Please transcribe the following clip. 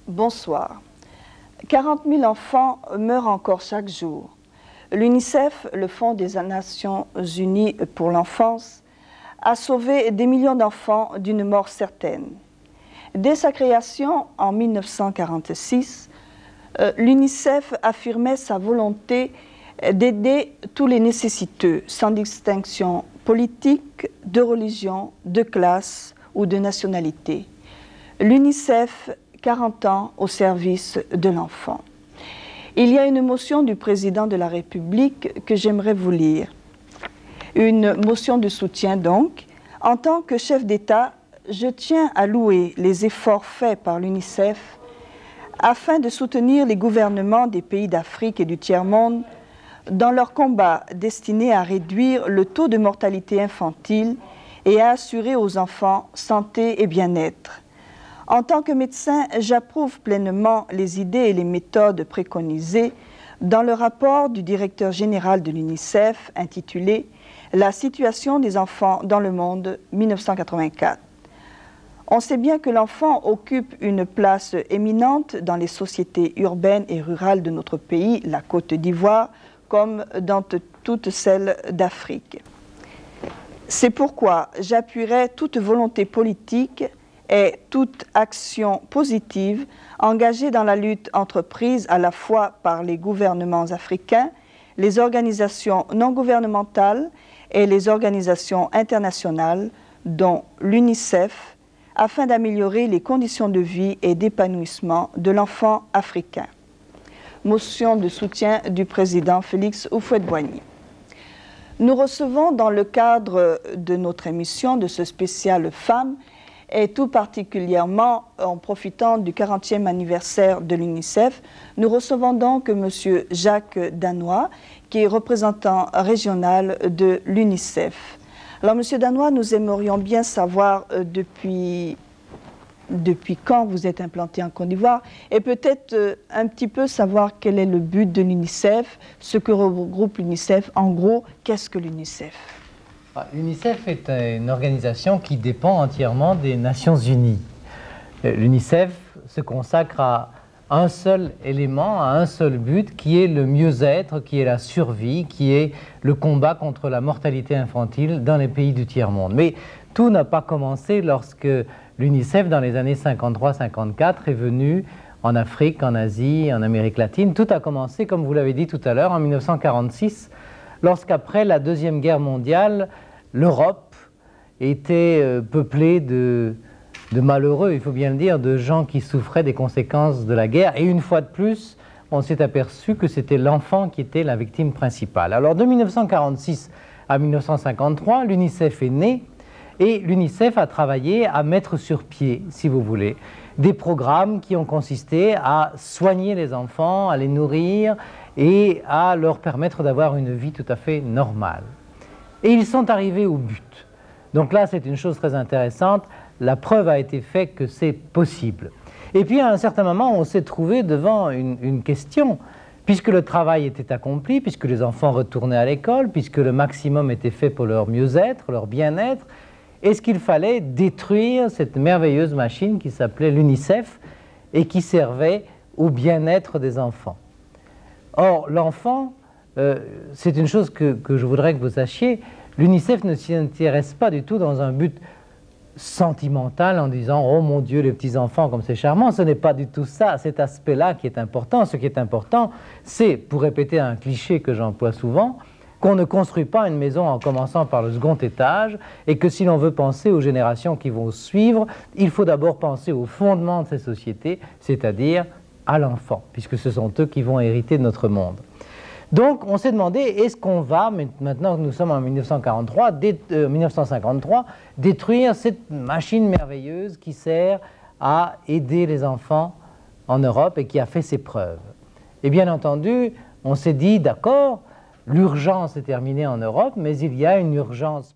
Bonsoir. 40 000 enfants meurent encore chaque jour. L'UNICEF, le Fonds des Nations Unies pour l'enfance, a sauvé des millions d'enfants d'une mort certaine. Dès sa création en 1946, l'UNICEF affirmait sa volonté d'aider tous les nécessiteux, sans distinction politique, de religion, de classe ou de nationalité. L'UNICEF, 40 ans au service de l'enfant. Il y a une motion du président de la République que j'aimerais vous lire. Une motion de soutien donc. En tant que chef d'État, je tiens à louer les efforts faits par l'UNICEF afin de soutenir les gouvernements des pays d'Afrique et du tiers-monde dans leur combat destiné à réduire le taux de mortalité infantile et à assurer aux enfants santé et bien-être. En tant que médecin, j'approuve pleinement les idées et les méthodes préconisées dans le rapport du directeur général de l'UNICEF intitulé « La situation des enfants dans le monde 1984 ». On sait bien que l'enfant occupe une place éminente dans les sociétés urbaines et rurales de notre pays, la Côte d'Ivoire, comme dans toutes celles d'Afrique. C'est pourquoi j'appuierai toute volonté politique et toute action positive engagée dans la lutte entreprise à la fois par les gouvernements africains, les organisations non gouvernementales et les organisations internationales, dont l'UNICEF, afin d'améliorer les conditions de vie et d'épanouissement de l'enfant africain. Motion de soutien du président Félix Houphouët-Boigny. Nous recevons dans le cadre de notre émission, de ce spécial Femmes, et tout particulièrement en profitant du 40e anniversaire de l'UNICEF, nous recevons donc M. Jacques Danois, qui est représentant régional de l'UNICEF. Alors, M. Danois, nous aimerions bien savoir depuis quand vous êtes implanté en Côte d'Ivoire et peut-être un petit peu savoir quel est le but de l'UNICEF, ce que regroupe l'UNICEF. En gros, qu'est-ce que l'UNICEF ? L'UNICEF est une organisation qui dépend entièrement des Nations Unies. L'UNICEF se consacre à un seul élément, à un seul but, qui est le mieux-être, qui est la survie, qui est le combat contre la mortalité infantile dans les pays du tiers-monde. Mais tout n'a pas commencé lorsque l'UNICEF, dans les années 53-54, est venu en Afrique, en Asie, en Amérique latine. Tout a commencé, comme vous l'avez dit tout à l'heure, en 1946, lorsqu'après la Deuxième Guerre mondiale, l'Europe était peuplée de malheureux, il faut bien le dire, de gens qui souffraient des conséquences de la guerre. Et une fois de plus, on s'est aperçu que c'était l'enfant qui était la victime principale. Alors de 1946 à 1953, l'UNICEF est né et l'UNICEF a travaillé à mettre sur pied, si vous voulez, des programmes qui ont consisté à soigner les enfants, à les nourrir et à leur permettre d'avoir une vie tout à fait normale. Et ils sont arrivés au but. Donc là, c'est une chose très intéressante. La preuve a été faite que c'est possible. Et puis, à un certain moment, on s'est trouvé devant une question. Puisque le travail était accompli, puisque les enfants retournaient à l'école, puisque le maximum était fait pour leur mieux-être, leur bien-être, est-ce qu'il fallait détruire cette merveilleuse machine qui s'appelait l'UNICEF et qui servait au bien-être des enfants? Or, l'enfant, c'est une chose que je voudrais que vous sachiez, l'UNICEF ne s'y intéresse pas du tout dans un but sentimental en disant « Oh mon Dieu, les petits-enfants, comme c'est charmant ». Ce n'est pas du tout ça, cet aspect-là qui est important. Ce qui est important, c'est, pour répéter un cliché que j'emploie souvent, qu'on ne construit pas une maison en commençant par le second étage et que si l'on veut penser aux générations qui vont suivre, il faut d'abord penser au fondement de ces sociétés, c'est-à-dire à l'enfant, puisque ce sont eux qui vont hériter de notre monde. Donc, on s'est demandé, est-ce qu'on va, maintenant que nous sommes en 1953, détruire cette machine merveilleuse qui sert à aider les enfants en Europe et qui a fait ses preuves? Et bien entendu, On s'est dit, d'accord, l'urgence est terminée en Europe, mais il y a une urgence.